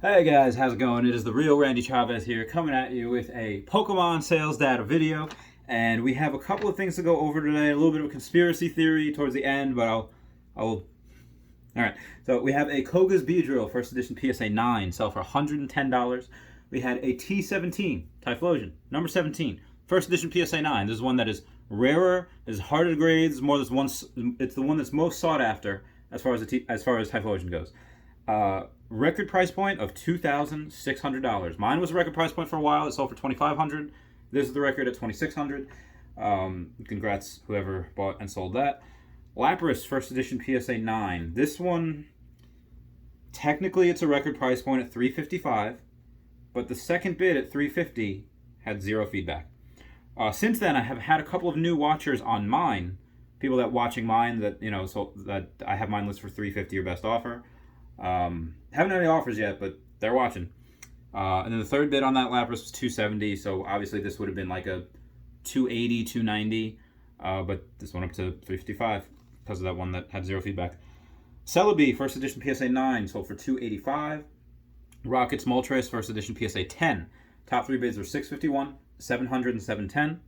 Hey guys, how's it going? It is the real Randy Chavez here, coming at you with a Pokemon sales data video, and we have a couple of things to go over today. A little bit of a conspiracy theory towards the end, but I'll. All right. So we have a Koga's Beedrill First Edition PSA 9 sell for $110. We had a T17 Typhlosion number 17 First Edition PSA 9. This is one that is rarer, is harder to grade. It's the one that's most sought after as far as Typhlosion goes. Record price point of $2,600. Mine was a record price point for a while. It sold for $2,500. This is the record at $2,600. Congrats whoever bought and sold that. Lapras First Edition PSA 9. This one, technically it's a record price point at $355, but the second bid at $350 had zero feedback. Since then, I have had a couple of new watchers on mine. People that watching mine that so that I have mine listed for $350 or best offer. Haven't had any offers yet, but they're watching. And then the third bid on that Lapras was $270, so obviously this would have been like a $280, $290, but this went up to $355 because of that one that had zero feedback. Celebi First Edition PSA 9 sold for $285. Rockets Moltres First Edition PSA 10. Top three bids were $651, $700, and $710.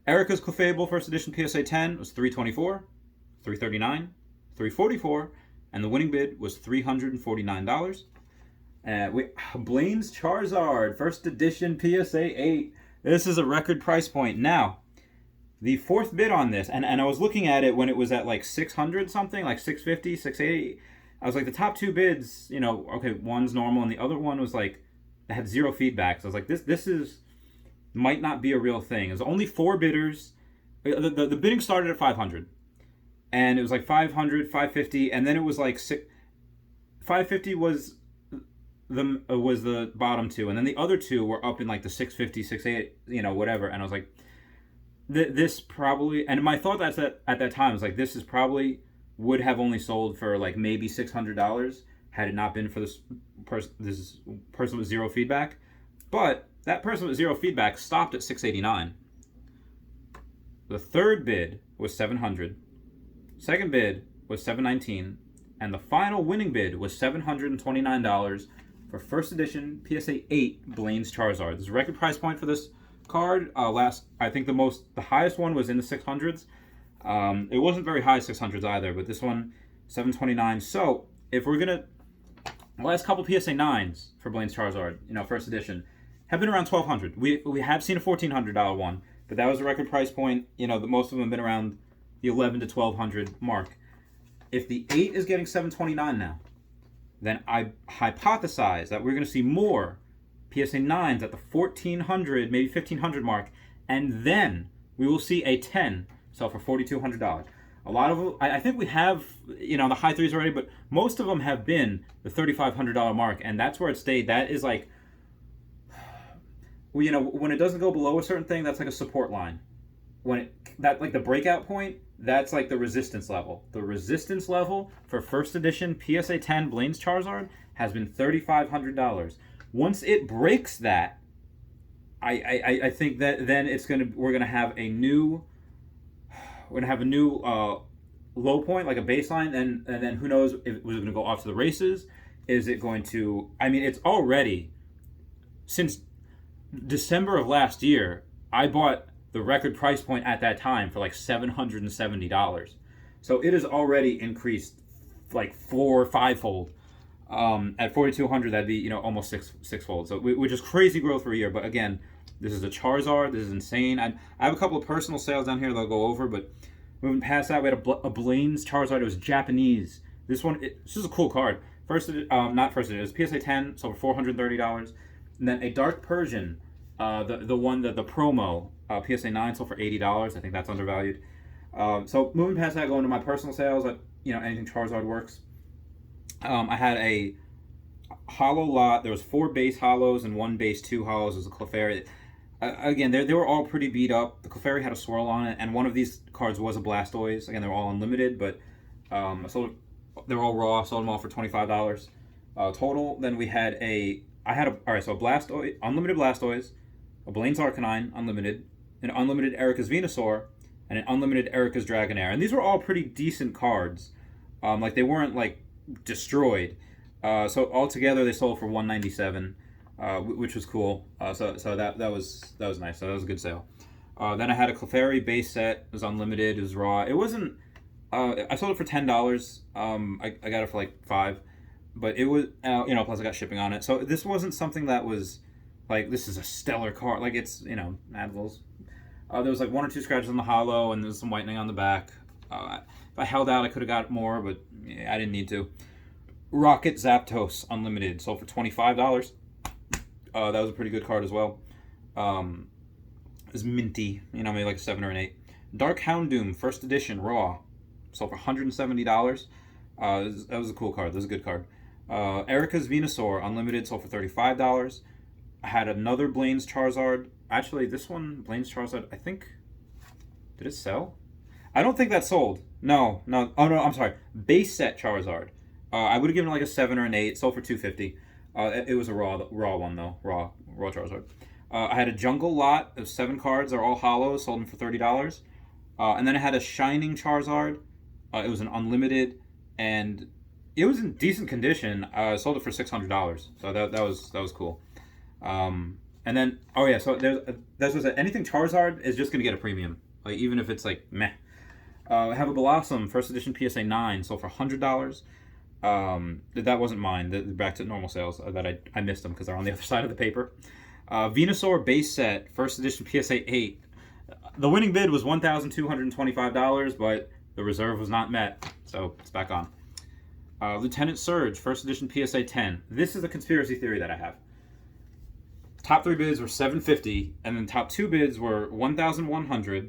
Erica's Clefable First Edition PSA 10 was $324, $339, $344, and the winning bid was $349. Blaine's Charizard First Edition PSA 8. This is a record price point. Now, the fourth bid on this, and I was looking at it when it was at like 600 something, like 650, 680. I was like, the top two bids, okay, one's normal, and the other one was like, it had zero feedback. So I was like, this might not be a real thing. There's only four bidders. The bidding started at 500. And it was like 500, 550, and then it was like 550 was the bottom two, and then the other two were up in like the 650, 680, whatever. And I was like, this probably, and my thought at that time was like, this is probably would have only sold for like maybe $600 had it not been for this person with zero feedback. But that person with zero feedback stopped at 689. The third bid was 700. Second bid was $719, and the final winning bid was $729 for First Edition PSA 8 Blaine's Charizard. This is a record price point for this card. I think the highest one was in the 600s. It wasn't very high 600s either, but this one $729. So if we're gonna, the last couple PSA 9s for Blaine's Charizard, First Edition, have been around $1,200. We have seen a $1,400 one, but that was a record price point. Most of them have been around the $1,100 to $1,200 mark. If the 8 is getting $729 now, then I hypothesize that we're going to see more PSA 9s at the $1,400, maybe $1,500 mark, and then we will see a 10 sell for $4,200. A lot of them, I think we have, the high threes already, but most of them have been the $3,500 mark, and that's where it stayed. That is like, when it doesn't go below a certain thing, that's like a support line. Like the breakout point, that's like the resistance level. The resistance level for First Edition PSA 10 Blaine's Charizard has been $3,500. Once it breaks that, I think that then we're gonna have a new low point, like a baseline, and then who knows if it was gonna go off to the races. Is it going to? I mean, it's already since December of last year. I bought the record price point at that time for like $770. So it has already increased like 4 or 5-fold. At $4,200, that'd be almost sixfold. So which is crazy growth for a year. But again, this is a Charizard. This is insane. I have a couple of personal sales down here that I'll go over. But moving past that, we had a Blaine's Charizard. It was Japanese. This is a cool card. Not first edition. It was PSA 10, sold for $430. And then a Dark Persian, the promo. PSA 9 sold for $80. I think that's undervalued. So moving past that, going to my personal sales, anything Charizard works. I had a hollow lot. There was 4 base hollows and 1 base 2 hollows. It was a Clefairy. Again, they were all pretty beat up. The Clefairy had a swirl on it, and one of these cards was a Blastoise. Again, they were all unlimited, but they were all raw. Sold them all for $25 total. Then we had a Blastoise, unlimited Blastoise, a Blaine's Arcanine, unlimited, an unlimited Erica's Venusaur, and an unlimited Erica's Dragonair. And these were all pretty decent cards. They weren't destroyed. So altogether they sold for 197, which was cool. So that was nice. So that was a good sale. Then I had a Clefairy base set. It was unlimited. It was raw. It wasn't. I sold it for $10. I got it for like $5, but it was plus I got shipping on it. So this wasn't something that was like this is a stellar card. Like it's Advil's. There was like one or two scratches on the hollow, and there was some whitening on the back. If I held out, I could have got more, but I didn't need to. Rocket Zapdos Unlimited sold for $25. That was a pretty good card as well. It was minty, maybe like a 7 or an 8. Dark Houndoom First Edition Raw sold for $170. That was a cool card. That was a good card. Erica's Venusaur Unlimited sold for $35. I had another Blaine's Charizard. Actually, this one, Blaine's Charizard, I think... Did it sell? I don't think that sold. No. Oh, no, I'm sorry. Base set Charizard. I would have given it like a 7 or an 8. It sold for $250. It was a raw one, though. Raw Charizard. I had a Jungle lot of 7 cards. They're all hollows. Sold them for $30. And then I had a Shining Charizard. It was an unlimited. And it was in decent condition. I sold it for $600. So that was cool. And then, so there's anything Charizard is just going to get a premium. Like, even if it's like, meh. I have a Blossom First Edition PSA 9, sold for $100. That wasn't mine. Back to normal sales. That I missed them because they're on the other side of the paper. Venusaur base set First Edition PSA 8. The winning bid was $1,225, but the reserve was not met, so it's back on. Lieutenant Surge First Edition PSA 10. This is a conspiracy theory that I have. Top 3 bids were $750, and then top 2 bids were $1,100.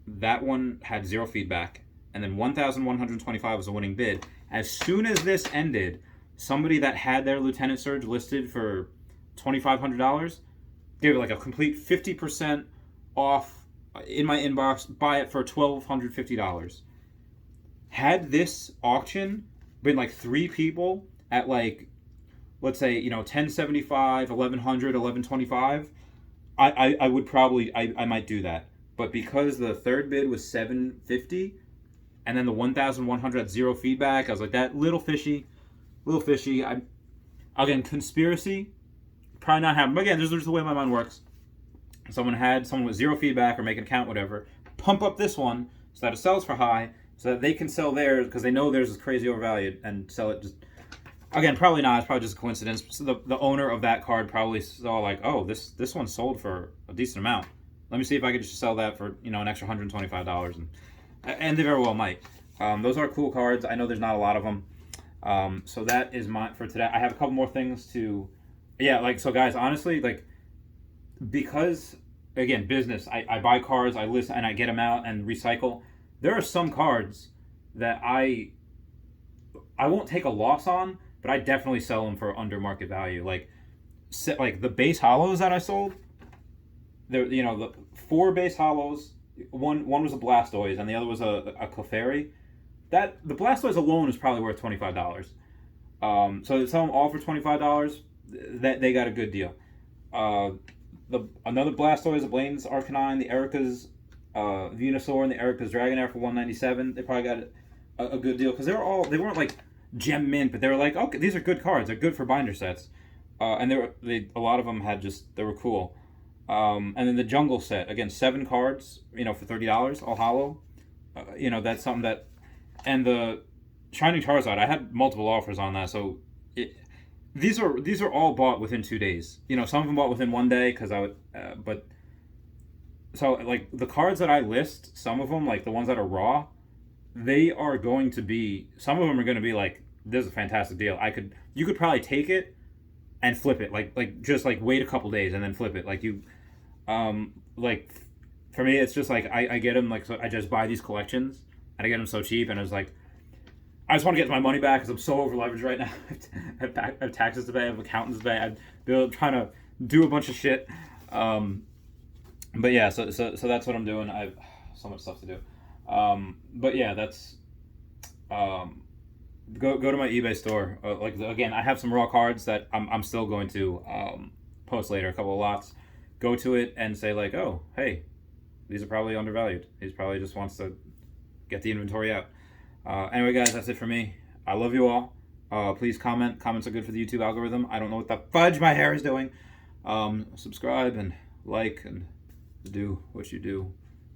That one had 0 feedback, and then $1,125 was the winning bid. As soon as this ended, somebody that had their Lieutenant Surge listed for $2,500 gave it like a complete 50% off in my inbox. Buy it for $1,250. Had this auction been like 3 people at like, let's say, $1,075, $1,100, $1,125, I would probably I might do that. But because the third bid was $750, and then the $1,100 had 0 feedback, I was like, that little fishy. Again, conspiracy, probably not happening. But again, this is the way my mind works. Someone with 0 feedback or make an account, whatever, pump up this one so that it sells for high, so that they can sell theirs because they know theirs is crazy overvalued and sell it just. Again, probably not. It's probably just a coincidence. So the owner of that card probably saw like, oh, this one sold for a decent amount. Let me see if I could just sell that for an extra $125, and they very well might. Those are cool cards. I know there's not a lot of them. So that is mine for today. I have a couple more things to, so guys, honestly, because again, business. I buy cards, I list, and I get them out and recycle. There are some cards that I won't take a loss on, but I definitely sell them for under market value. Like the base hollows that I sold. The 4 base hollows. One was a Blastoise and the other was a Clefairy. That the Blastoise alone is probably worth $25. So to sell them all for $25, that they got a good deal. Another Blastoise, a Blaine's Arcanine, the Erica's Venusaur, and the Erica's Dragonair for $197. They probably got a good deal because they weren't like gem mint, but they were like, okay, these are good cards. They're good for binder sets, and a lot of them they were cool. And then the Jungle set, again, 7 cards, for $30, all hollow. That's something that, and the Shining Charizard, I had multiple offers on that, so these are all bought within 2 days. Some of them bought within 1 day because I would, but so like the cards that I list, some of them, like the ones that are raw, they are going to be, some of them are going to be like, this is a fantastic deal. You could probably take it and flip it, just wait a couple days and then flip it. For me, it's just like I get them, so I just buy these collections and I get them so cheap, and it's like I just want to get my money back because I'm so over leveraged right now. I have taxes to pay, I have accountants to pay, I'm trying to do a bunch of shit. But yeah, so that's what I'm doing. I have so much stuff to do. But yeah, that's go to my eBay store. Again, I have some raw cards that I'm still going to post later, a couple of lots. Go to it and say like, oh, hey, these are probably undervalued. He probably just wants to get the inventory out. Anyway, guys, that's it for me. I love you all. Please comment. Comments are good for the YouTube algorithm. I don't know what the fudge my hair is doing. Subscribe and like and do what you do.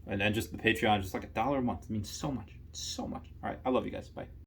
And just the Patreon, just like $1 a month. It means so much. So much. All right. I love you guys. Bye.